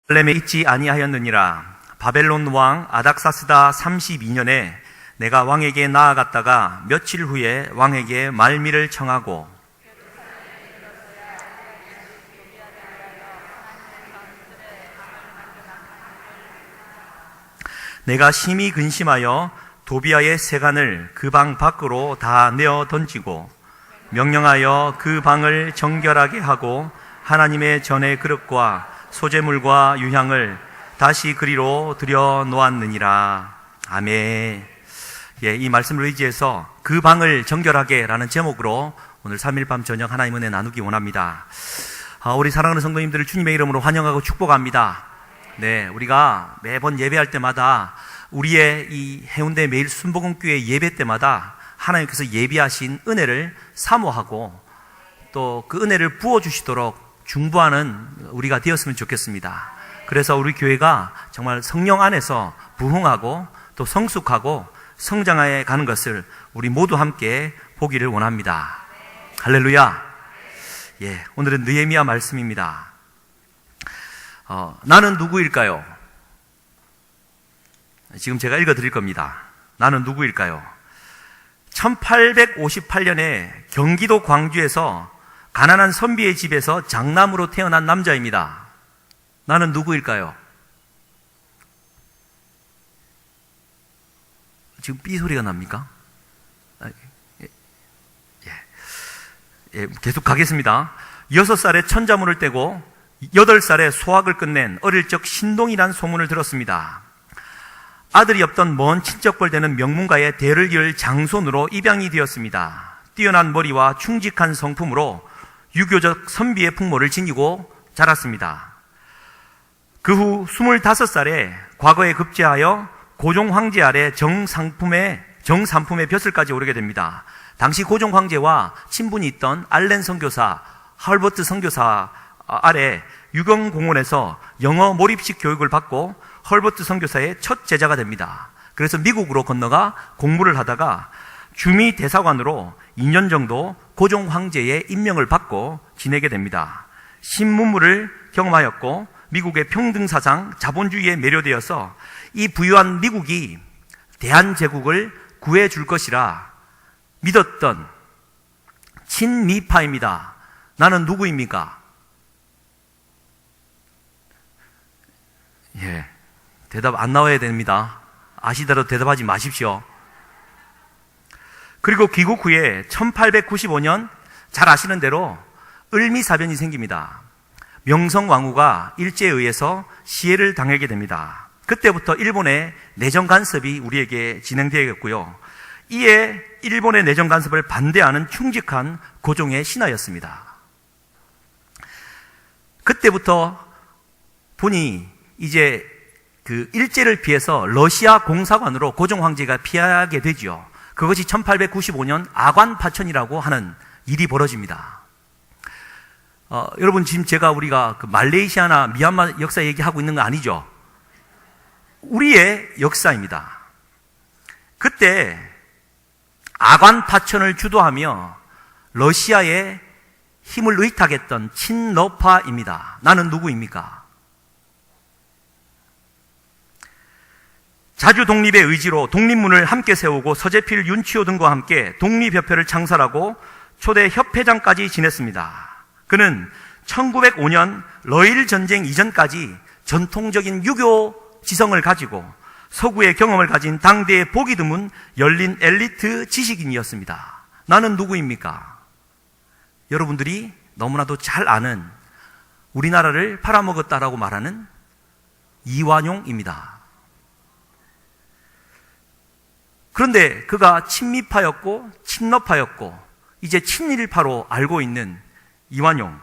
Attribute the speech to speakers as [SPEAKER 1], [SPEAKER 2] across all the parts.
[SPEAKER 1] 예루살렘에 있지 아니하였느니라. 바벨론 왕 아닥사스다 32년에 내가 왕에게 나아갔다가 며칠 후에 왕에게 말미를 청하고 내가 심히 근심하여 도비아의 세간을 그 방 밖으로 다 내어 던지고 명령하여 그 방을 정결하게 하고 하나님의 전의 그릇과 소재물과 유향을 다시 그리로 들여 놓았느니라. 아멘. 이 말씀을 의지해서 그 방을 정결하게 라는 제목으로 오늘 3일 밤 저녁 하나님 은혜 나누기 원합니다. 우리 사랑하는 성도님들을 주님의 이름으로 환영하고 축복합니다. 네, 우리가 매번 예배할 때마다 우리의 이 해운대 매일 순복음교회 예배 때마다 하나님께서 예비하신 은혜를 사모하고 또 그 은혜를 부어주시도록 중보하는 우리가 되었으면 좋겠습니다. 그래서 우리 교회가 정말 성령 안에서 부흥하고 또 성숙하고 성장해 가는 것을 우리 모두 함께 보기를 원합니다. 할렐루야. 오늘은 느헤미야 말씀입니다. 나는 누구일까요? 지금 제가 읽어드릴 겁니다. 나는 누구일까요? 1858년에 경기도 광주에서 가난한 선비의 집에서 장남으로 태어난 남자입니다. 나는 누구일까요? 지금 삐 소리가 납니까? 계속 가겠습니다. 6살에 천자문을 떼고 8살에 소학을 끝낸 어릴 적 신동이란 소문을 들었습니다. 아들이 없던 먼 친척벌 되는 명문가의 대를 이을 장손으로 입양이 되었습니다. 뛰어난 머리와 충직한 성품으로 유교적 선비의 풍모를 지니고 자랐습니다. 그 후 25살에 과거에 급제하여 고종 황제 아래 정삼품의 벼슬까지 오르게 됩니다. 당시 고종 황제와 친분이 있던 알렌 선교사, 할버트 선교사 아래 유경공원에서 영어 몰입식 교육을 받고 헐버트 선교사의 첫 제자가 됩니다. 그래서 미국으로 건너가 공부를 하다가 주미 대사관으로 2년 정도 고종 황제의 임명을 받고 지내게 됩니다. 신문물을 경험하였고 미국의 평등사상, 자본주의에 매료되어서 이 부유한 미국이 대한제국을 구해줄 것이라 믿었던 친미파입니다. 나는 누구입니까? 대답 안 나와야 됩니다. 아시더라도 대답하지 마십시오. 그리고 귀국 후에 1895년 잘 아시는 대로 을미사변이 생깁니다. 명성왕후가 일제에 의해서 시해를 당하게 됩니다. 그때부터 일본의 내정 간섭이 우리에게 진행되었고요. 이에 일본의 내정 간섭을 반대하는 충직한 고종의 신하였습니다. 그때부터 보니 이제 그 일제를 피해서 러시아 공사관으로 고종 황제가 피하게 되죠. 그것이 1895년 아관 파천이라고 하는 일이 벌어집니다. 여러분 지금 우리가 그 말레이시아나 미얀마 역사 얘기하고 있는 거 아니죠? 우리의 역사입니다. 그때 아관 파천을 주도하며 러시아에 힘을 의탁했던 친러파입니다. 나는 누구입니까? 자주 독립의 의지로 독립문을 함께 세우고 서재필, 윤치호 등과 함께 독립협회를 창설하고 초대 협회장까지 지냈습니다. 그는 1905년 러일 전쟁 이전까지 전통적인 유교 지성을 가지고 서구의 경험을 가진 당대의 보기 드문 열린 엘리트 지식인이었습니다. 나는 누구입니까? 여러분들이 너무나도 잘 아는 우리나라를 팔아먹었다라고 말하는 이완용입니다. 그런데 그가 친미파였고 친러파였고 이제 친일파로 알고 있는 이완용.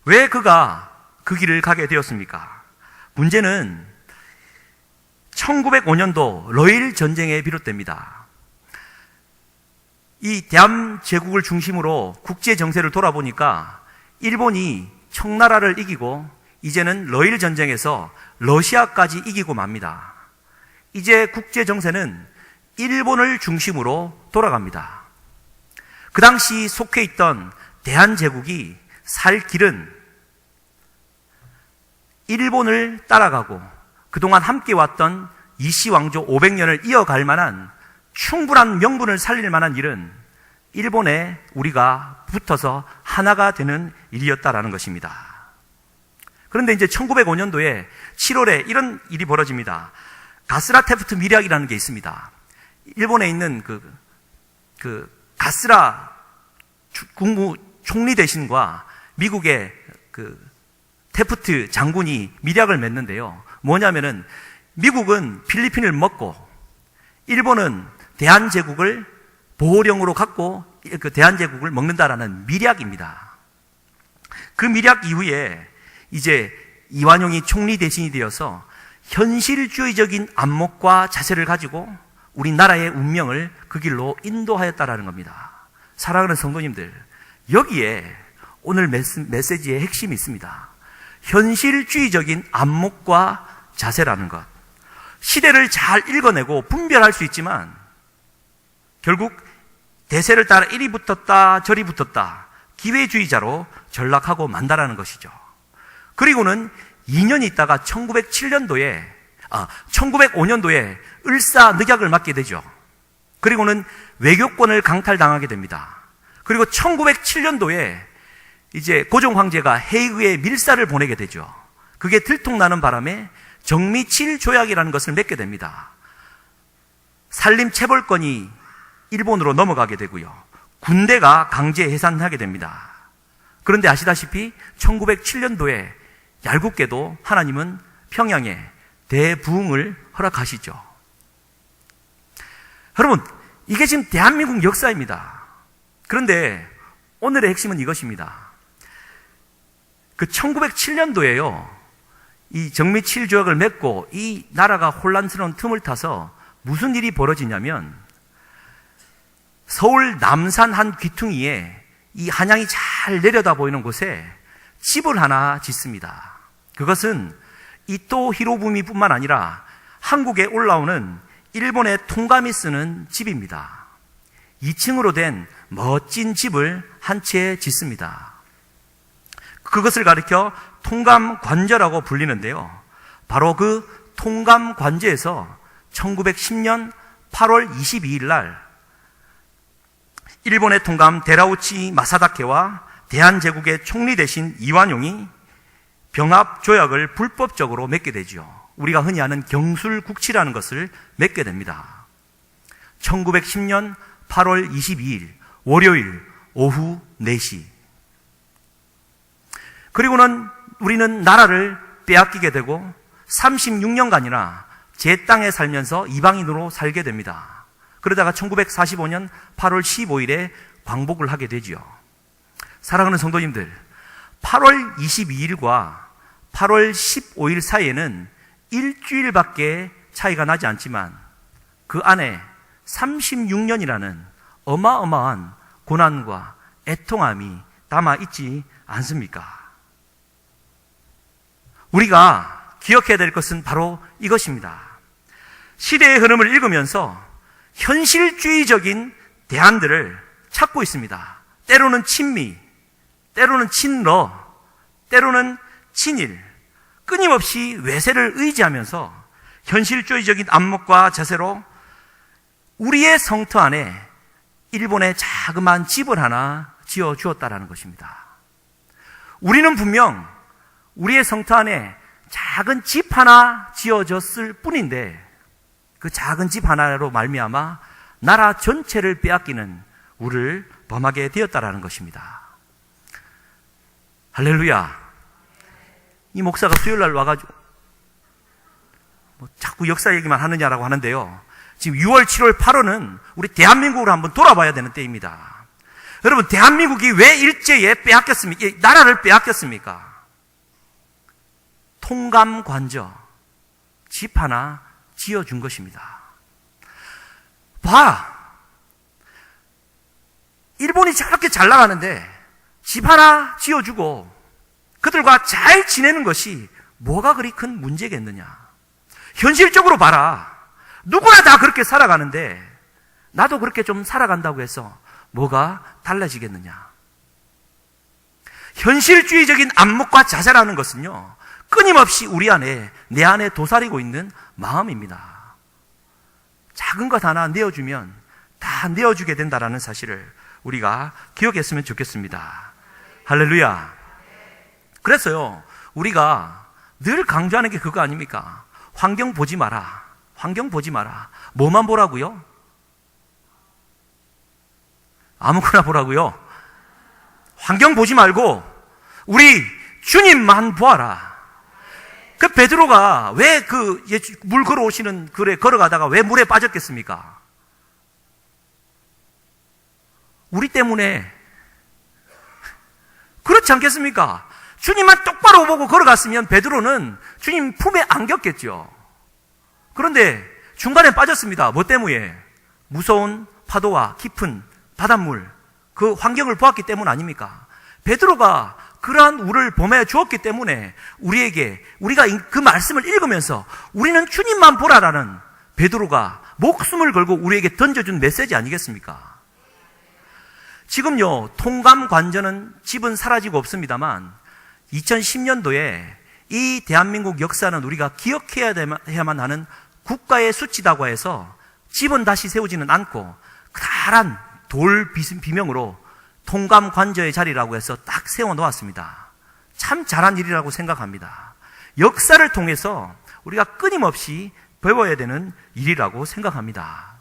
[SPEAKER 1] 왜 그가 그 길을 가게 되었습니까? 문제는 1905년도 러일 전쟁에 비롯됩니다. 이 대한제국을 중심으로 국제 정세를 돌아보니까 일본이 청나라를 이기고 이제는 러일 전쟁에서 러시아까지 이기고 맙니다. 이제 국제 정세는 일본을 중심으로 돌아갑니다. 그 당시 속해 있던 대한제국이 살 길은 일본을 따라가고 그동안 함께 왔던 이씨 왕조 500년을 이어갈 만한 충분한 명분을 살릴 만한 일은 일본에 우리가 붙어서 하나가 되는 일이었다라는 것입니다. 그런데 이제 1905년도에 7월에 이런 일이 벌어집니다. 가스라 테프트 밀약이라는 게 있습니다. 일본에 있는 그 가스라 국무 총리 대신과 미국의 그 테프트 장군이 밀약을 맺는데요. 뭐냐면은 미국은 필리핀을 먹고 일본은 대한제국을 보호령으로 갖고 그 대한제국을 먹는다라는 밀약입니다. 그 밀약 이후에 이제 이완용이 총리 대신이 되어서 현실주의적인 안목과 자세를 가지고 우리나라의 운명을 그 길로 인도하였다라는 겁니다. 사랑하는 성도님들, 여기에 오늘 메시지의 핵심이 있습니다. 현실주의적인 안목과 자세라는 것. 시대를 잘 읽어내고 분별할 수 있지만 결국 대세를 따라 이리 붙었다 저리 붙었다 기회주의자로 전락하고 만다라는 것이죠. 그리고는 2년 있다가 1905년도에 을사늑약을 맞게 되죠. 그리고는 외교권을 강탈당하게 됩니다. 그리고 1907년도에 이제 고종 황제가 헤이그에 밀사를 보내게 되죠. 그게 들통나는 바람에 정미칠 조약이라는 것을 맺게 됩니다. 산림 체벌권이 일본으로 넘어가게 되고요. 군대가 강제 해산하게 됩니다. 그런데 아시다시피 1907년도에 얄궂게도 하나님은 평양에 대부흥을 허락하시죠. 여러분, 이게 지금 대한민국 역사입니다. 그런데 오늘의 핵심은 이것입니다. 그 1907년도에요. 이 정미칠 조약을 맺고 이 나라가 혼란스러운 틈을 타서 무슨 일이 벌어지냐면 서울 남산 한 귀퉁이에 이 한양이 잘 내려다 보이는 곳에 집을 하나 짓습니다. 그것은 이토 히로부미뿐만 아니라 한국에 올라오는 일본의 통감이 쓰는 집입니다. 2층으로 된 멋진 집을 한 채 짓습니다. 그것을 가리켜 통감관저라고 불리는데요. 바로 그 통감관저에서 1910년 8월 22일 날 일본의 통감 데라우치 마사다케와 대한제국의 총리 대신 이완용이 병합조약을 불법적으로 맺게 되죠. 우리가 흔히 아는 경술국치라는 것을 맺게 됩니다. 1910년 8월 22일 월요일 오후 4시. 그리고는 우리는 나라를 빼앗기게 되고 36년간이나 제 땅에 살면서 이방인으로 살게 됩니다. 그러다가 1945년 8월 15일에 광복을 하게 되죠. 사랑하는 성도님들, 8월 22일과 8월 15일 사이에는 일주일밖에 차이가 나지 않지만 그 안에 36년이라는 어마어마한 고난과 애통함이 담아 있지 않습니까? 우리가 기억해야 될 것은 바로 이것입니다. 시대의 흐름을 읽으면서 현실주의적인 대안들을 찾고 있습니다. 때로는 친미, 때로는 친러, 때로는 친일, 끊임없이 외세를 의지하면서 현실주의적인 안목과 자세로 우리의 성터 안에 일본의 자그마한 집을 하나 지어 주었다라는 것입니다. 우리는 분명 우리의 성터 안에 작은 집 하나 지어졌을 뿐인데 그 작은 집 하나로 말미암아 나라 전체를 빼앗기는 우리를 범하게 되었다라는 것입니다. 할렐루야. 이 목사가 수요일날 와가지고 자꾸 역사 얘기만 하느냐라고 하는데요. 지금 6월, 7월, 8월은 우리 대한민국으로 한번 돌아봐야 되는 때입니다. 여러분, 대한민국이 왜 일제에 빼앗겼습니까? 나라를 빼앗겼습니까? 통감관저, 집 하나 지어준 것입니다. 봐! 일본이 저렇게 잘 나가는데 집 하나 지어주고 그들과 잘 지내는 것이 뭐가 그리 큰 문제겠느냐? 현실적으로 봐라. 누구나 다 그렇게 살아가는데 나도 그렇게 좀 살아간다고 해서 뭐가 달라지겠느냐? 현실주의적인 안목과 자세라는 것은요, 끊임없이 우리 안에, 내 안에 도사리고 있는 마음입니다. 작은 것 하나 내어주면 다 내어주게 된다는 사실을 우리가 기억했으면 좋겠습니다. 할렐루야. 그래서요, 우리가 늘 강조하는 게 그거 아닙니까? 환경 보지 마라. 환경 보지 마라. 뭐만 보라고요? 아무거나 보라고요? 환경 보지 말고 우리 주님만 보아라. 그 베드로가 왜 물 걸어오시는 글에 걸어가다가 왜 물에 빠졌겠습니까? 우리 때문에. 그렇지 않겠습니까? 주님만 똑바로 보고 걸어갔으면 베드로는 주님 품에 안겼겠죠. 그런데 중간에 빠졌습니다. 뭐 때문에? 무서운 파도와 깊은 바닷물, 그 환경을 보았기 때문 아닙니까? 베드로가 그러한 우를 범해 주었기 때문에 우리가 그 말씀을 읽으면서 우리는 주님만 보라라는 베드로가 목숨을 걸고 우리에게 던져준 메시지 아니겠습니까? 지금요, 통감 관전은 집은 사라지고 없습니다만 2010년도에 이 대한민국 역사는 우리가 기억해야만 하는 국가의 수치다고 해서 집은 다시 세우지는 않고 커다란 돌 비명으로 통감 관저의 자리라고 해서 딱 세워놓았습니다. 참 잘한 일이라고 생각합니다. 역사를 통해서 우리가 끊임없이 배워야 되는 일이라고 생각합니다.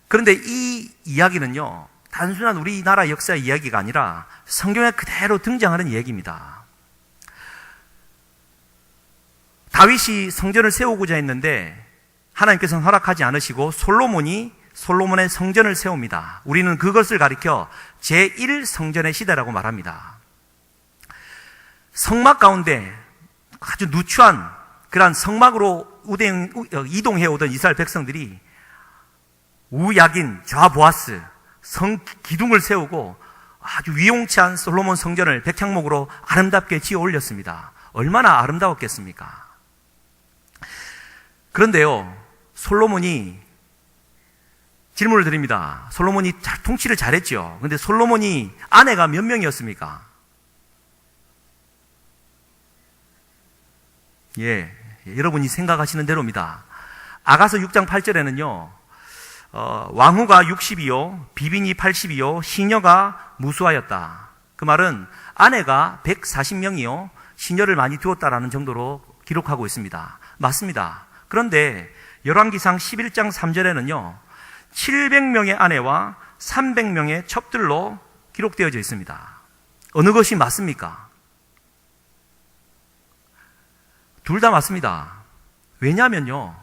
[SPEAKER 1] 그런데 이 이야기는요, 단순한 우리나라 역사의 이야기가 아니라 성경에 그대로 등장하는 이야기입니다. 다윗이 성전을 세우고자 했는데 하나님께서는 허락하지 않으시고 솔로몬의 성전을 세웁니다. 우리는 그것을 가리켜 제1성전의 시대라고 말합니다. 성막 가운데 아주 누추한 그러한 성막으로 이동해오던 이스라엘 백성들이 우야긴 좌보아스 성 기둥을 세우고 아주 위용치한 솔로몬 성전을 백향목으로 아름답게 지어 올렸습니다. 얼마나 아름다웠겠습니까? 그런데요, 솔로몬이 질문을 드립니다. 솔로몬이 통치를 잘했죠. 그런데 솔로몬이 아내가 몇 명이었습니까? 여러분이 생각하시는 대로입니다. 아가서 6장 8절에는요, 왕후가 60이요, 비빈이 80이요, 시녀가 무수하였다. 그 말은 아내가 140명이요, 시녀를 많이 두었다라는 정도로 기록하고 있습니다. 맞습니다. 그런데 열왕기상 11장 3절에는요, 700명의 아내와 300명의 첩들로 기록되어져 있습니다. 어느 것이 맞습니까? 둘 다 맞습니다. 왜냐하면요,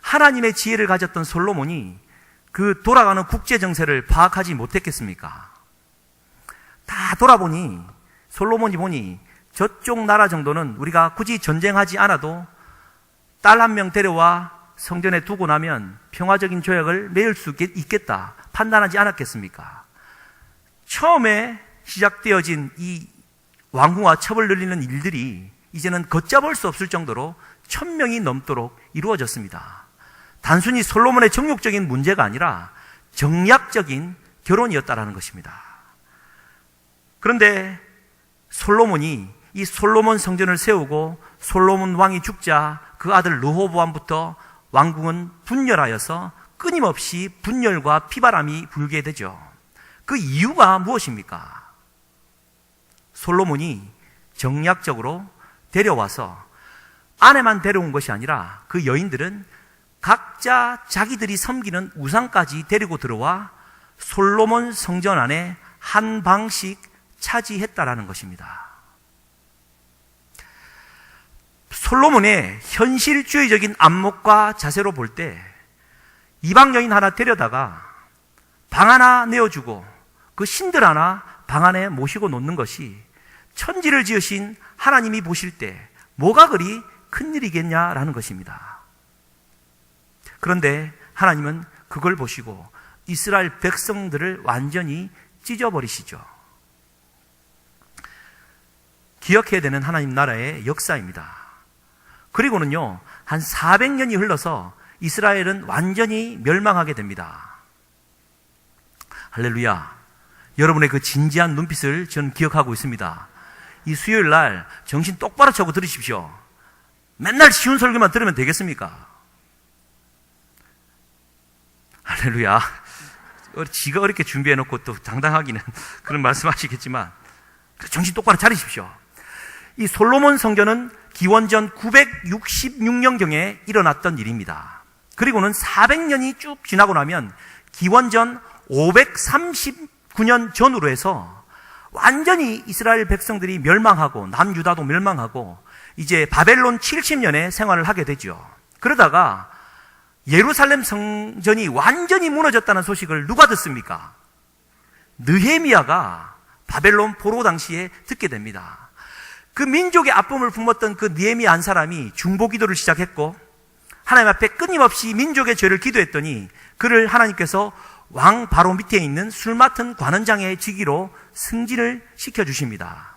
[SPEAKER 1] 하나님의 지혜를 가졌던 솔로몬이 그 돌아가는 국제 정세를 파악하지 못했겠습니까? 다 돌아보니 솔로몬이 보니 저쪽 나라 정도는 우리가 굳이 전쟁하지 않아도 딸 한 명 데려와 성전에 두고 나면 평화적인 조약을 맺을 수 있겠다 판단하지 않았겠습니까? 처음에 시작되어진 이 왕후와 첩을 늘리는 일들이 이제는 걷잡을 수 없을 정도로 1000명이 넘도록 이루어졌습니다. 단순히 솔로몬의 정욕적인 문제가 아니라 정략적인 결혼이었다라는 것입니다. 그런데 솔로몬이 이 솔로몬 성전을 세우고 솔로몬 왕이 죽자 그 아들 르호보암부터 왕궁은 분열하여서 끊임없이 분열과 피바람이 불게 되죠. 그 이유가 무엇입니까? 솔로몬이 정략적으로 데려와서 아내만 데려온 것이 아니라 그 여인들은 각자 자기들이 섬기는 우상까지 데리고 들어와 솔로몬 성전 안에 한 방씩 차지했다라는 것입니다. 솔로몬의 현실주의적인 안목과 자세로 볼 때 이방 여인 하나 데려다가 방 하나 내어주고 그 신들 하나 방 안에 모시고 놓는 것이 천지를 지으신 하나님이 보실 때 뭐가 그리 큰일이겠냐라는 것입니다. 그런데 하나님은 그걸 보시고 이스라엘 백성들을 완전히 찢어버리시죠. 기억해야 되는 하나님 나라의 역사입니다. 그리고는요, 한 400년이 흘러서 이스라엘은 완전히 멸망하게 됩니다. 할렐루야. 여러분의 그 진지한 눈빛을 저는 기억하고 있습니다. 이 수요일 날 정신 똑바로 차고 들으십시오. 맨날 쉬운 설교만 들으면 되겠습니까? 할렐루야. 지가 어렵게 준비해놓고 또 당당하기는 그런 말씀 하시겠지만, 정신 똑바로 차리십시오. 이 솔로몬 성전은 기원전 966년경에 일어났던 일입니다. 그리고는 400년이 쭉 지나고 나면 기원전 539년 전후로 해서 완전히 이스라엘 백성들이 멸망하고 남유다도 멸망하고 이제 바벨론 70년에 생활을 하게 되죠. 그러다가 예루살렘 성전이 완전히 무너졌다는 소식을 누가 듣습니까? 느헤미야가 바벨론 포로 당시에 듣게 됩니다. 그 민족의 아픔을 품었던 그 느헤미야 한 사람이 중보 기도를 시작했고 하나님 앞에 끊임없이 민족의 죄를 기도했더니 그를 하나님께서 왕 바로 밑에 있는 술 맡은 관원장의 직위로 승진을 시켜주십니다.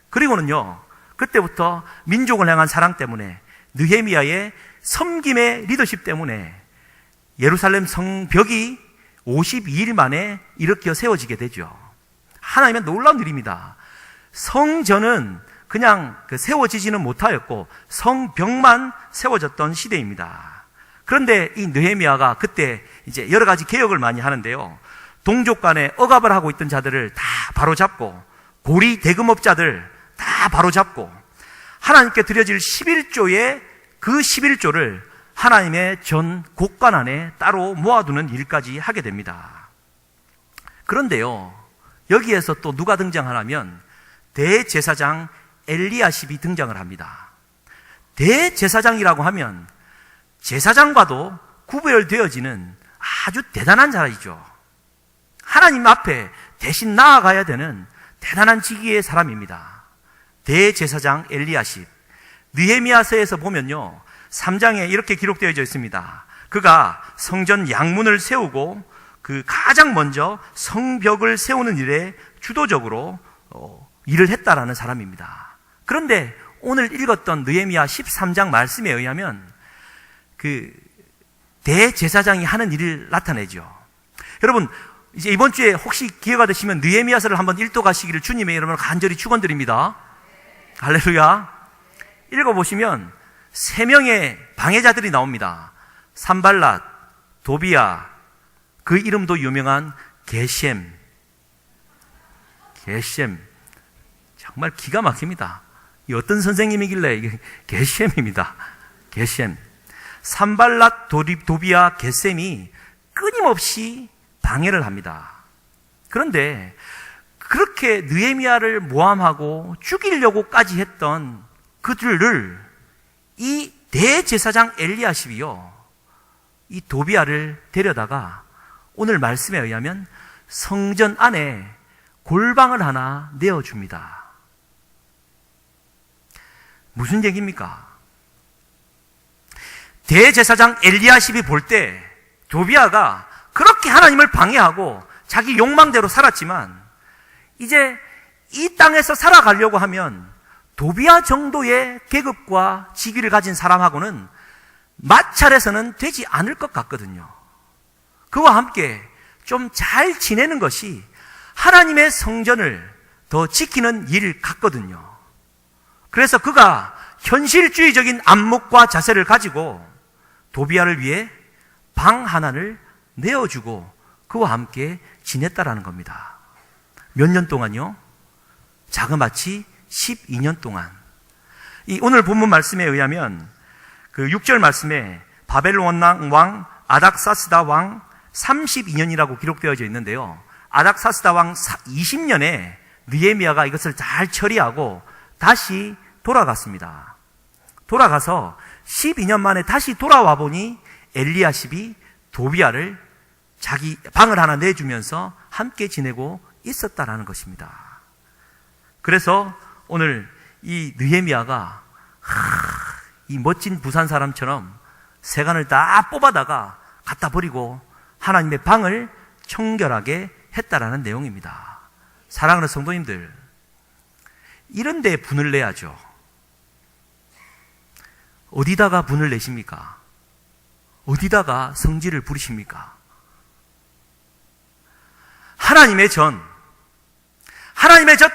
[SPEAKER 1] 그리고는요, 그때부터 민족을 향한 사랑 때문에 느헤미야의 섬김의 리더십 때문에 예루살렘 성벽이 52일 만에 일으켜 세워지게 되죠. 하나님의 놀라운 일입니다. 성전은 그냥 세워지지는 못하였고 성벽만 세워졌던 시대입니다. 그런데 이 느헤미야가 그때 이제 여러 가지 개혁을 많이 하는데요. 동족 간에 억압을 하고 있던 자들을 다 바로잡고 고리 대금업자들 다 바로잡고 하나님께 드려질 11조의 그 11조를 하나님의 전 곳간 안에 따로 모아두는 일까지 하게 됩니다. 그런데요, 여기에서 또 누가 등장하냐면 대제사장 엘리야십이 등장을 합니다. 대제사장이라고 하면 제사장과도 구별되어지는 아주 대단한 자이죠. 하나님 앞에 대신 나아가야 되는 대단한 직위의 사람입니다. 대제사장 엘리야십. 느헤미야서에서 보면요, 3장에 이렇게 기록되어져 있습니다. 그가 성전 양문을 세우고 그 가장 먼저 성벽을 세우는 일에 주도적으로 일을 했다라는 사람입니다. 그런데 오늘 읽었던 느헤미야 13장 말씀에 의하면 그 대제사장이 하는 일을 나타내죠. 여러분, 이제 이번 주에 혹시 기회가 되시면 느헤미야서를 한번 읽도 가시기를 주님의 이름으로 간절히 축원드립니다. 할렐루야. 읽어보시면 3명의 방해자들이 나옵니다. 산발랏, 도비야, 그 이름도 유명한 게셈. 정말 기가 막힙니다. 이 어떤 선생님이길래 이게 게셈입니다. 게셈. 산발랏, 도비야, 게셈이 끊임없이 방해를 합니다. 그런데 그렇게 느헤미야를 모함하고 죽이려고까지 했던 그들을 이 대제사장 엘리야십이요, 이 도비야를 데려다가 오늘 말씀에 의하면 성전 안에 골방을 하나 내어줍니다. 무슨 얘기입니까? 대제사장 엘리야십이 볼 때 도비야가 그렇게 하나님을 방해하고 자기 욕망대로 살았지만 이제 이 땅에서 살아가려고 하면 도비야 정도의 계급과 직위를 가진 사람하고는 마찰해서는 되지 않을 것 같거든요. 그와 함께 좀 잘 지내는 것이 하나님의 성전을 더 지키는 일 같거든요. 그래서 그가 현실주의적인 안목과 자세를 가지고 도비야를 위해 방 하나를 내어주고 그와 함께 지냈다라는 겁니다. 몇 년 동안요? 자그마치 12년 동안. 이 오늘 본문 말씀에 의하면 그 6절 말씀에 바벨론 왕 아닥사스다 왕 32년이라고 기록되어져 있는데요. 아닥사스다 왕 20년에 느헤미야가 이것을 잘 처리하고 다시 돌아갔습니다. 돌아가서 12년 만에 다시 돌아와 보니 엘리야십이 도비야를 자기 방을 하나 내주면서 함께 지내고 있었다라는 것입니다. 그래서 오늘 이 느헤미야가 이 멋진 부산 사람처럼 세간을 다 뽑아다가 갖다 버리고 하나님의 방을 청결하게 했다라는 내용입니다. 사랑하는 성도님들, 이런 데 분을 내야죠. 어디다가 분을 내십니까? 어디다가 성질을 부리십니까? 하나님의 저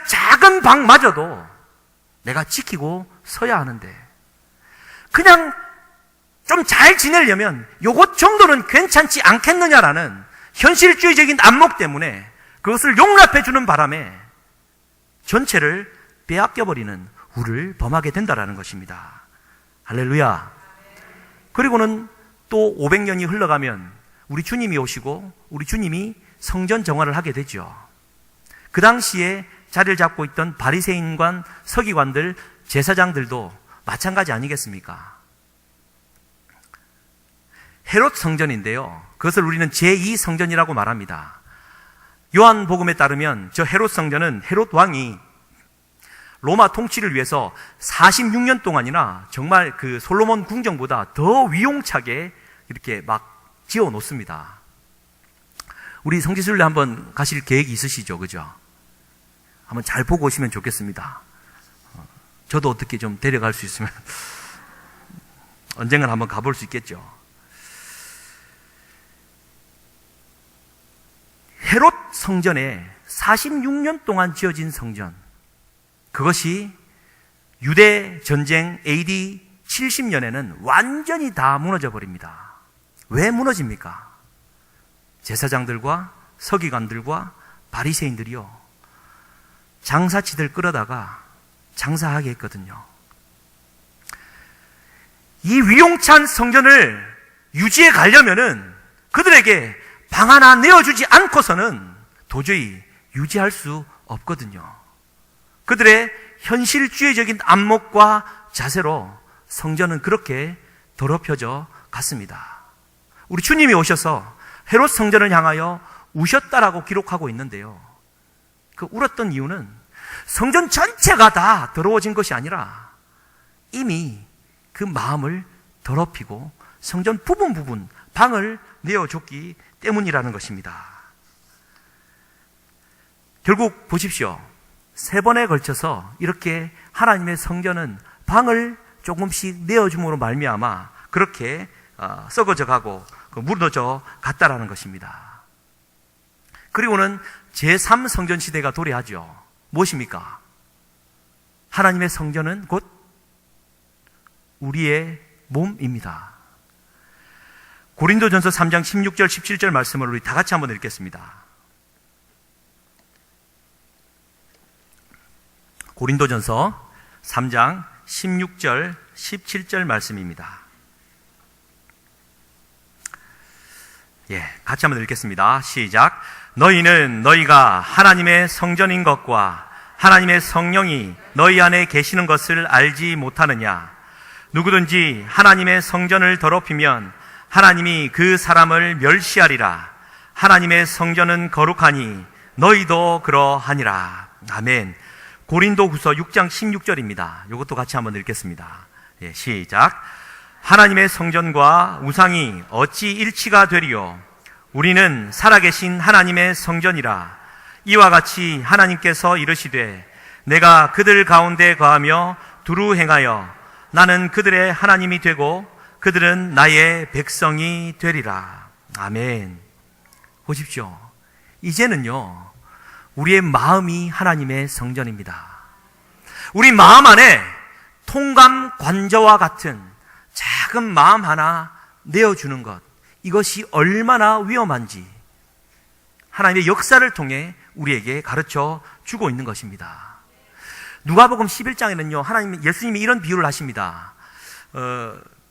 [SPEAKER 1] 작은 방마저도 내가 지키고 서야 하는데, 그냥 좀 잘 지내려면 요것 정도는 괜찮지 않겠느냐라는 현실주의적인 안목 때문에 그것을 용납해 주는 바람에 전체를 빼앗겨버리는 우를 범하게 된다라는 것입니다. 할렐루야. 그리고는 또 500년이 흘러가면 우리 주님이 오시고 우리 주님이 성전 정화를 하게 되죠. 그 당시에 자리를 잡고 있던 바리새인관, 서기관들, 제사장들도 마찬가지 아니겠습니까? 헤롯 성전인데요, 그것을 우리는 제2성전이라고 말합니다. 요한복음에 따르면 저 헤롯 성전은 헤롯 왕이 로마 통치를 위해서 46년 동안이나 정말 그 솔로몬 궁정보다 더 위용차게 이렇게 막 지어 놓습니다. 우리 성지순례 한번 가실 계획이 있으시죠? 그죠? 한번 잘 보고 오시면 좋겠습니다. 저도 어떻게 좀 데려갈 수 있으면 언젠간 한번 가볼 수 있겠죠. 헤롯 성전에 46년 동안 지어진 성전, 그것이 유대 전쟁 AD 70년에는 완전히 다 무너져 버립니다. 왜 무너집니까? 제사장들과 서기관들과 바리새인들이요, 장사치들 끌어다가 장사하게 했거든요. 이 위용찬 성전을 유지해 가려면은 그들에게 방 하나 내어주지 않고서는 도저히 유지할 수 없거든요. 그들의 현실주의적인 안목과 자세로 성전은 그렇게 더럽혀져 갔습니다. 우리 주님이 오셔서 헤롯 성전을 향하여 우셨다라고 기록하고 있는데요, 그 울었던 이유는 성전 전체가 다 더러워진 것이 아니라 이미 그 마음을 더럽히고 성전 부분 방을 내어줬기 때문이라는 것입니다. 결국 보십시오. 3번에 걸쳐서 이렇게 하나님의 성전은 방을 조금씩 내어줌으로 말미암아 그렇게 썩어져 가고 무너져 갔다라는 것입니다. 그리고는 제3성전 시대가 도래하죠. 무엇입니까? 하나님의 성전은 곧 우리의 몸입니다. 고린도전서 3장 16절 17절 말씀을 우리 다 같이 한번 읽겠습니다. 고린도전서 3장 16절 17절 말씀입니다. 같이 한번 읽겠습니다. 시작. 너희는 너희가 하나님의 성전인 것과 하나님의 성령이 너희 안에 계시는 것을 알지 못하느냐? 누구든지 하나님의 성전을 더럽히면 하나님이 그 사람을 멸시하리라. 하나님의 성전은 거룩하니 너희도 그러하니라. 아멘. 고린도후서 6장 16절입니다. 이것도 같이 한번 읽겠습니다. 시작. 하나님의 성전과 우상이 어찌 일치가 되리요? 우리는 살아계신 하나님의 성전이라. 이와 같이 하나님께서 이르시되 내가 그들 가운데 거하며 두루 행하여 나는 그들의 하나님이 되고 그들은 나의 백성이 되리라. 아멘. 보십시오. 이제는요, 우리의 마음이 하나님의 성전입니다. 우리 마음 안에 통감 관저와 같은 작은 마음 하나 내어주는 것, 이것이 얼마나 위험한지 하나님의 역사를 통해 우리에게 가르쳐 주고 있는 것입니다. 누가복음 11장에는요, 예수님이 이런 비유를 하십니다.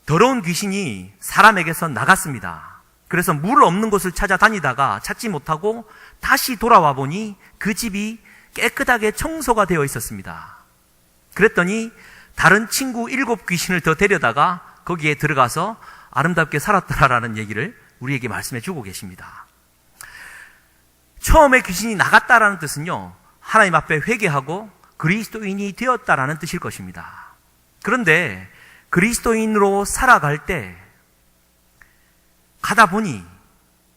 [SPEAKER 1] 더러운 귀신이 사람에게서 나갔습니다. 그래서 물 없는 곳을 찾아다니다가 찾지 못하고 다시 돌아와 보니 그 집이 깨끗하게 청소가 되어 있었습니다. 그랬더니 다른 친구 7 귀신을 더 데려다가 거기에 들어가서 아름답게 살았더라라는 얘기를 우리에게 말씀해 주고 계십니다. 처음에 귀신이 나갔다라는 뜻은요, 하나님 앞에 회개하고 그리스도인이 되었다라는 뜻일 것입니다. 그런데 그리스도인으로 살아갈 때 가다 보니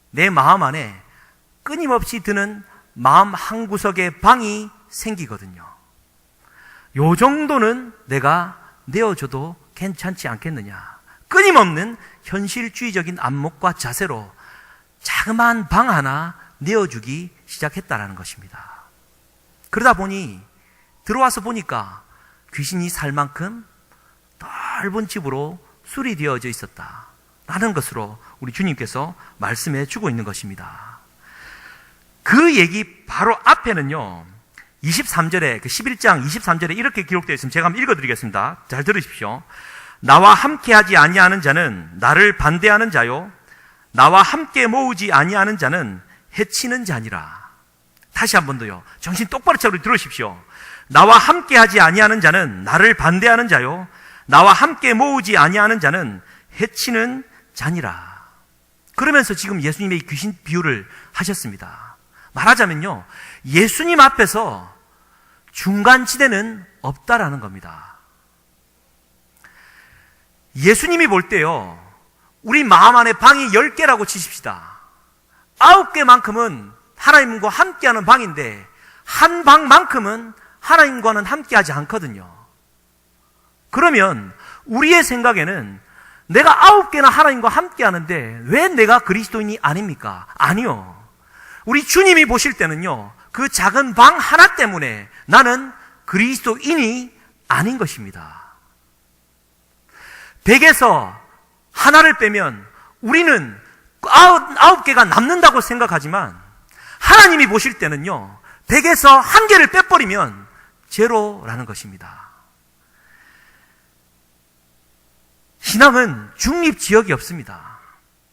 [SPEAKER 1] 내 마음 안에 끊임없이 드는 마음 한구석에 방이 생기거든요. 요 정도는 내가 내어줘도 괜찮지 않겠느냐. 끊임없는 현실주의적인 안목과 자세로 자그마한 방 하나 내어주기 시작했다라는 것입니다. 그러다 보니 들어와서 보니까 귀신이 살 만큼 넓은 집으로 수리되어져 있었다 라는 것으로 우리 주님께서 말씀해 주고 있는 것입니다. 그 얘기 바로 앞에는요, 23절에, 그 11장 23절에 이렇게 기록되어 있습니다. 제가 한번 읽어드리겠습니다. 잘 들으십시오. 나와 함께하지 아니하는 자는 나를 반대하는 자요, 나와 함께 모으지 아니하는 자는 해치는 자니라. 다시 한 번 더요. 정신 똑바로 차려 들으십시오. 나와 함께하지 아니하는 자는 나를 반대하는 자요, 나와 함께 모으지 아니하는 자는 해치는 자니라. 그러면서 지금 예수님의 귀신 비유를 하셨습니다. 말하자면요, 예수님 앞에서 중간지대는 없다라는 겁니다. 예수님이 볼 때요, 우리 마음 안에 방이 10개라고 치십시다. 9개만큼은 하나님과 함께하는 방인데 한 방만큼은 하나님과는 함께하지 않거든요. 그러면 우리의 생각에는 내가 9개나 하나님과 함께하는데 왜 내가 그리스도인이 아닙니까? 아니요. 우리 주님이 보실 때는요, 그 작은 방 하나 때문에 나는 그리스도인이 아닌 것입니다. 100에서 하나를 빼면 우리는 9개가 남는다고 생각하지만 하나님이 보실 때는요, 100에서 1개를 빼버리면 제로라는 것입니다. 신앙은 중립지역이 없습니다.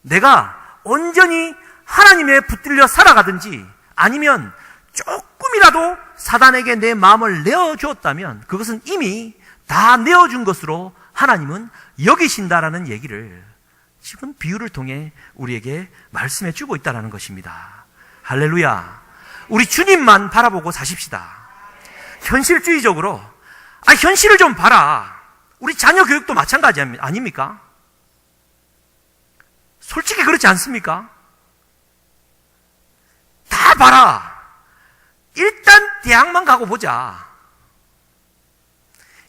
[SPEAKER 1] 내가 온전히 하나님에 붙들려 살아가든지 아니면 조금이라도 사단에게 내 마음을 내어주었다면 그것은 이미 다 내어준 것으로 하나님은 여기신다라는 얘기를 지금 비유를 통해 우리에게 말씀해 주고 있다는 것입니다. 할렐루야. 우리 주님만 바라보고 사십시다. 현실주의적으로, 현실을 좀 봐라. 우리 자녀 교육도 마찬가지 아닙니까? 솔직히 그렇지 않습니까? 다 봐라. 일단 대학만 가고 보자.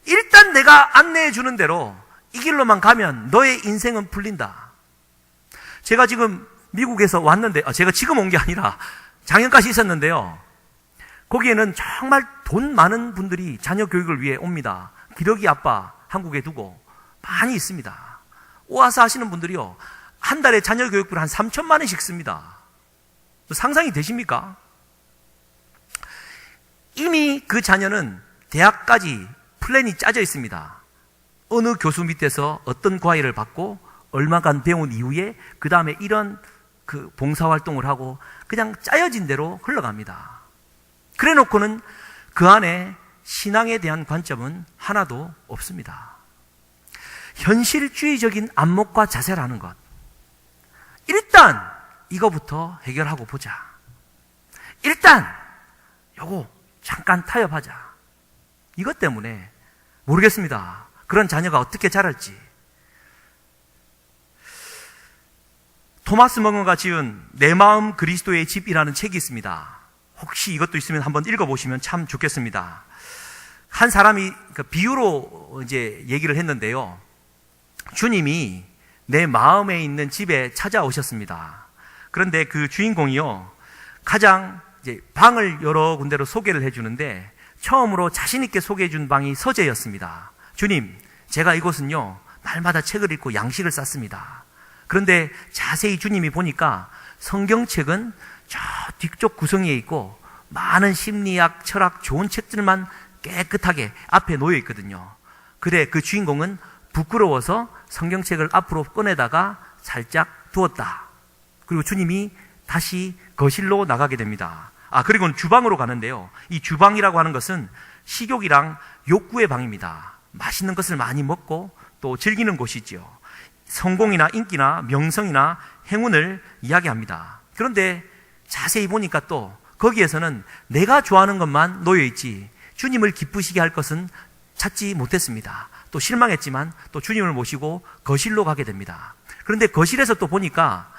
[SPEAKER 1] 일단 내가 안내해 주는 대로 이 길로만 가면 너의 인생은 풀린다. 제가 지금 미국에서 왔는데, 제가 지금 온 게 아니라 작년까지 있었는데요, 거기에는 정말 돈 많은 분들이 자녀 교육을 위해 옵니다. 기러기 아빠 한국에 두고 많이 있습니다. 와서 하시는 분들이요, 한 달에 자녀 교육비를 한 3천만 원씩 씁니다. 상상이 되십니까? 이미 그 자녀는 대학까지 플랜이 짜져 있습니다. 어느 교수 밑에서 어떤 과외를 받고 얼마간 배운 이후에 그 다음에 이런 그 봉사활동을 하고 그냥 짜여진 대로 흘러갑니다. 그래 놓고는 그 안에 신앙에 대한 관점은 하나도 없습니다. 현실주의적인 안목과 자세라는 것, 일단 이거부터 해결하고 보자. 일단 요거 잠깐 타협하자. 이것 때문에 모르겠습니다. 그런 자녀가 어떻게 자랄지. 토마스 머거가 지은 내 마음 그리스도의 집이라는 책이 있습니다. 혹시 이것도 있으면 한번 읽어보시면 참 좋겠습니다. 한 사람이 비유로 이제 얘기를 했는데요, 주님이 내 마음에 있는 집에 찾아오셨습니다. 그런데 그 주인공이요, 가장 이제 방을 여러 군데로 소개를 해주는데 처음으로 자신있게 소개해준 방이 서재였습니다. 주님, 제가 이곳은요, 날마다 책을 읽고 양식을 쌌습니다. 그런데 자세히 주님이 보니까 성경책은 저 뒤쪽 구성에 있고 많은 심리학, 철학 좋은 책들만 깨끗하게 앞에 놓여 있거든요. 그래, 그 주인공은 부끄러워서 성경책을 앞으로 꺼내다가 살짝 두었다. 그리고 주님이 다시 거실로 나가게 됩니다. 그리고는 주방으로 가는데요, 이 주방이라고 하는 것은 식욕이랑 욕구의 방입니다. 맛있는 것을 많이 먹고 또 즐기는 곳이지요. 성공이나 인기나 명성이나 행운을 이야기합니다. 그런데 자세히 보니까 또 거기에서는 내가 좋아하는 것만 놓여있지 주님을 기쁘시게 할 것은 찾지 못했습니다. 또 실망했지만 또 주님을 모시고 거실로 가게 됩니다. 그런데 거실에서 또 보니까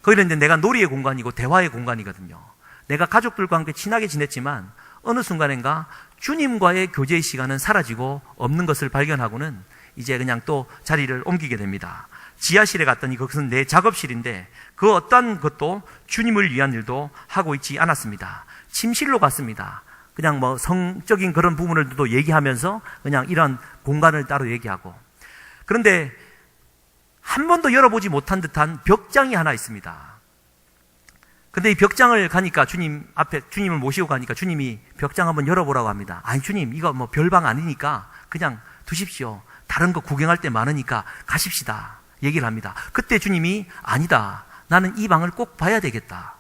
[SPEAKER 1] 거기는 이제 내가 놀이의 공간이고 대화의 공간이거든요. 내가 가족들과 함께 친하게 지냈지만 어느 순간인가 주님과의 교제의 시간은 사라지고 없는 것을 발견하고는 이제 그냥 또 자리를 옮기게 됩니다. 지하실에 갔더니 그것은 내 작업실인데 그 어떤 것도 주님을 위한 일도 하고 있지 않았습니다. 침실로 갔습니다. 그냥 뭐 성적인 그런 부분을도 얘기하면서 그냥 이런 공간을 따로 얘기하고. 그런데 한 번도 열어보지 못한 듯한 벽장이 하나 있습니다. 근데 이 벽장을 가니까 주님 앞에, 주님을 모시고 가니까 주님이 벽장 한번 열어보라고 합니다. 아니, 주님, 이거 뭐 별방 아니니까 그냥 두십시오. 다른 거 구경할 때 많으니까 가십시다. 얘기를 합니다. 그때 주님이 아니다. 나는 이 방을 꼭 봐야 되겠다.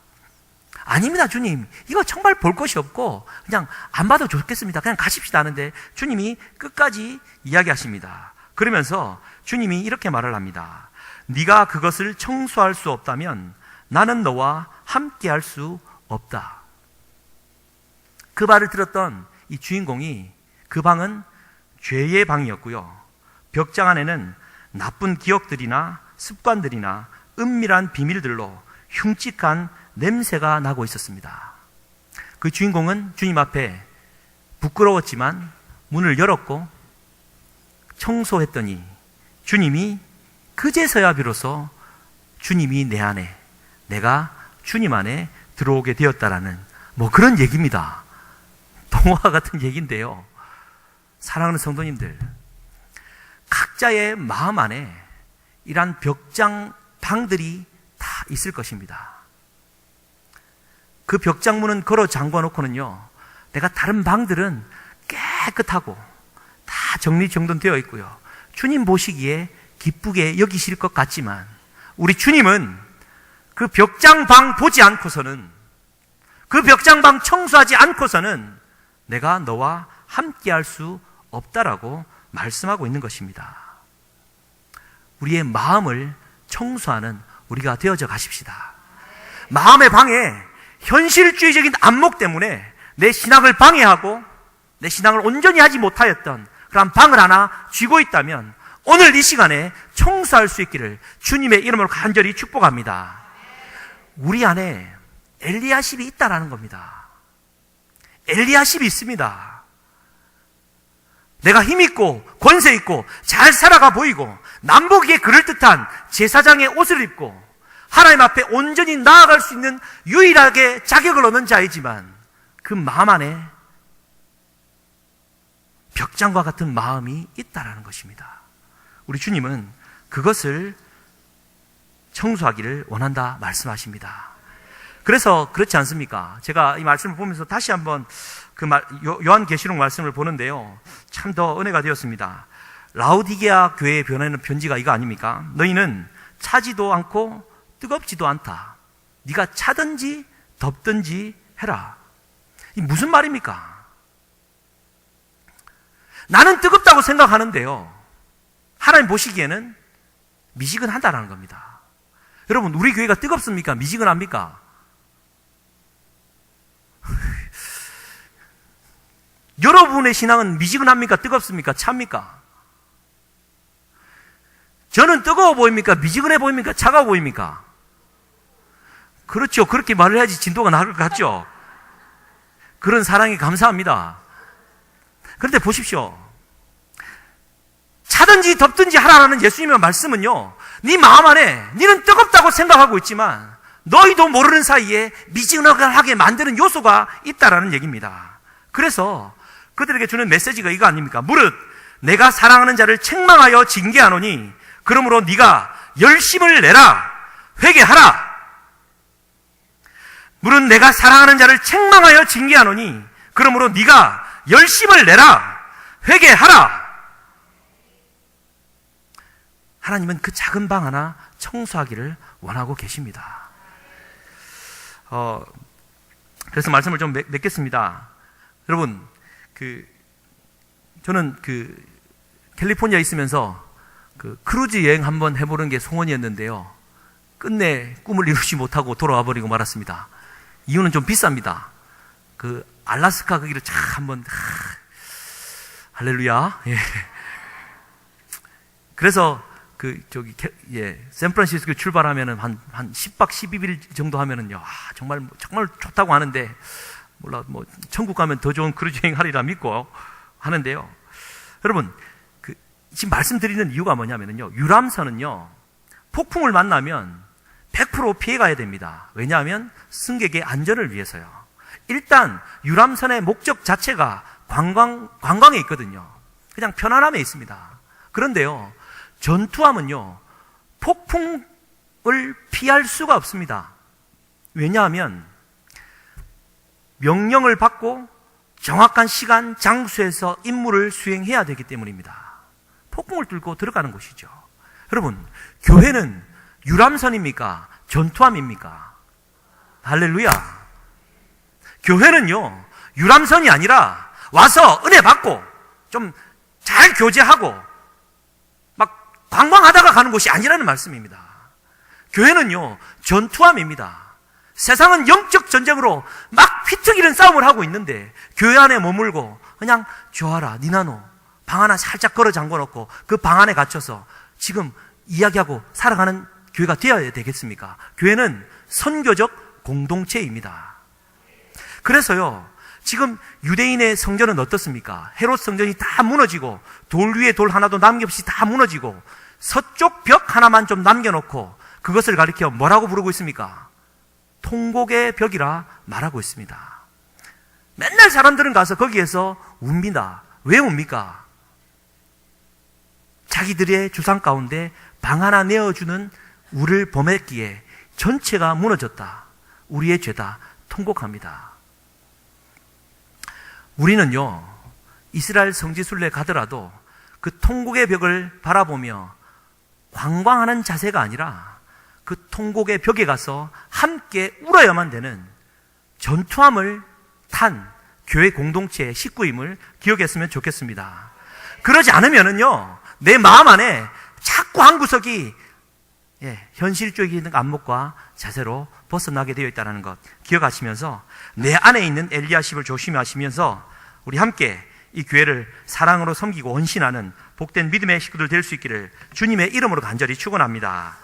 [SPEAKER 1] 아닙니다, 주님. 이거 정말 볼 것이 없고 그냥 안 봐도 좋겠습니다. 그냥 가십시다 하는데 주님이 끝까지 이야기하십니다. 그러면서 주님이 이렇게 말을 합니다. 네가 그것을 청소할 수 없다면 나는 너와 함께 할 수 없다. 그 말을 들었던 이 주인공이 그 방은 죄의 방이었고요. 벽장 안에는 나쁜 기억들이나 습관들이나 은밀한 비밀들로 흉측한 냄새가 나고 있었습니다. 그 주인공은 주님 앞에 부끄러웠지만 문을 열었고 청소했더니 주님이 그제서야 비로소 주님이 내 안에, 내가 주님 안에 들어오게 되었다라는 뭐 그런 얘기입니다. 동화 같은 얘기인데요. 사랑하는 성도님들, 각자의 마음 안에 이러한 벽장 방들이 다 있을 것입니다. 그 벽장문은 걸어 잠궈 놓고는요, 내가 다른 방들은 깨끗하고 다 정리정돈되어 있고요, 주님 보시기에 기쁘게 여기실 것 같지만 우리 주님은 그 벽장방 보지 않고서는, 그 벽장방 청소하지 않고서는 내가 너와 함께 할 수 없다라고 말씀하고 있는 것입니다. 우리의 마음을 청소하는 우리가 되어져 가십시다. 마음의 방에 현실주의적인 안목 때문에 내 신앙을 방해하고 내 신앙을 온전히 하지 못하였던 그런 방을 하나 쥐고 있다면 오늘 이 시간에 청소할 수 있기를 주님의 이름으로 간절히 축복합니다. 우리 안에 엘리야십이 있다라는 겁니다. 엘리야십이 있습니다. 내가 힘있고 권세있고 잘 살아가 보이고 남보기에 그럴듯한 제사장의 옷을 입고 하나님 앞에 온전히 나아갈 수 있는 유일하게 자격을 얻는 자이지만 그 마음 안에 벽장과 같은 마음이 있다라는 것입니다. 우리 주님은 그것을 청소하기를 원한다 말씀하십니다. 그래서 그렇지 않습니까? 제가 이 말씀을 보면서 다시 한번 그 요한계시록 말씀을 보는데요, 참 더 은혜가 되었습니다. 라오디게아 교회에 보내는 편지가 이거 아닙니까? 너희는 차지도 않고 뜨겁지도 않다. 네가 차든지 덥든지 해라. 이 무슨 말입니까? 나는 뜨겁다고 생각하는데요, 하나님 보시기에는 미지근하다라는 겁니다. 여러분, 우리 교회가 뜨겁습니까? 미지근합니까? 여러분의 신앙은 미지근합니까? 뜨겁습니까? 찹니까? 저는 뜨거워 보입니까? 미지근해 보입니까? 차가워 보입니까? 그렇죠. 그렇게 말을 해야지 진도가 나을 것 같죠? 그런 사랑이 감사합니다. 그런데 보십시오. 차든지 덥든지 하라는 예수님의 말씀은요, 네 마음 안에 너는 뜨겁다고 생각하고 있지만 너희도 모르는 사이에 미지근하게 만드는 요소가 있다라는 얘기입니다. 그래서 그들에게 주는 메시지가 이거 아닙니까? 무릇 내가 사랑하는 자를 책망하여 징계하노니 그러므로 네가 열심을 내라, 회개하라. 무릇 내가 사랑하는 자를 책망하여 징계하노니 그러므로 네가 열심을 내라, 회개하라. 하나님은 그 작은 방 하나 청소하기를 원하고 계십니다. 그래서 말씀을 좀 맺겠습니다. 여러분, 저는 캘리포니아에 있으면서 크루즈 여행 한번 해보는 게 소원이었는데요, 끝내 꿈을 이루지 못하고 돌아와 버리고 말았습니다. 이유는 좀 비쌉니다. 알라스카 거기를 한번, 할렐루야. 예. 그래서 샌프란시스코 출발하면은 한 10박 12일 정도 하면은요, 정말 좋다고 하는데, 몰라, 천국 가면 더 좋은 크루즈 여행 하리라 믿고 하는데요. 여러분, 지금 말씀드리는 이유가 뭐냐면요, 유람선은요, 폭풍을 만나면 100% 피해 가야 됩니다. 왜냐하면 승객의 안전을 위해서요. 일단 유람선의 목적 자체가 관광에 있거든요. 그냥 편안함에 있습니다. 그런데요, 전투함은요, 폭풍을 피할 수가 없습니다. 왜냐하면 명령을 받고 정확한 시간, 장소에서 임무를 수행해야 되기 때문입니다. 폭풍을 뚫고 들어가는 것이죠. 여러분, 교회는 유람선입니까? 전투함입니까? 할렐루야. 교회는요, 유람선이 아니라 와서 은혜 받고 좀 잘 교제하고 막 관광하다가 가는 곳이 아니라는 말씀입니다. 교회는요, 전투함입니다. 세상은 영적 전쟁으로 막 피튀기는 싸움을 하고 있는데 교회 안에 머물고 그냥 좋아라 니나노 방 하나 살짝 걸어 잠궈 놓고 그 방 안에 갇혀서 지금 이야기하고 살아가는 교회가 되어야 되겠습니까? 교회는 선교적 공동체입니다. 그래서요, 지금 유대인의 성전은 어떻습니까? 헤롯 성전이 다 무너지고 돌 위에 돌 하나도 남김없이 다 무너지고 서쪽 벽 하나만 좀 남겨놓고 그것을 가리켜 뭐라고 부르고 있습니까? 통곡의 벽이라 말하고 있습니다. 맨날 사람들은 가서 거기에서 웁니다. 왜 웁니까? 자기들의 주상 가운데 방 하나 내어주는 우리를 범했기에 전체가 무너졌다. 우리의 죄다. 통곡합니다. 우리는요, 이스라엘 성지순례 가더라도 그 통곡의 벽을 바라보며 관광하는 자세가 아니라 그 통곡의 벽에 가서 함께 울어야만 되는 전투함을 탄 교회 공동체의 식구임을 기억했으면 좋겠습니다. 그러지 않으면은요, 내 마음 안에 자꾸 한 구석이 현실적인 안목과 자세로 벗어나게 되어 있다는 것 기억하시면서 내 안에 있는 엘리야십을 조심하시면서 우리 함께 이 교회를 사랑으로 섬기고 헌신하는 복된 믿음의 식구들 될 수 있기를 주님의 이름으로 간절히 축원합니다.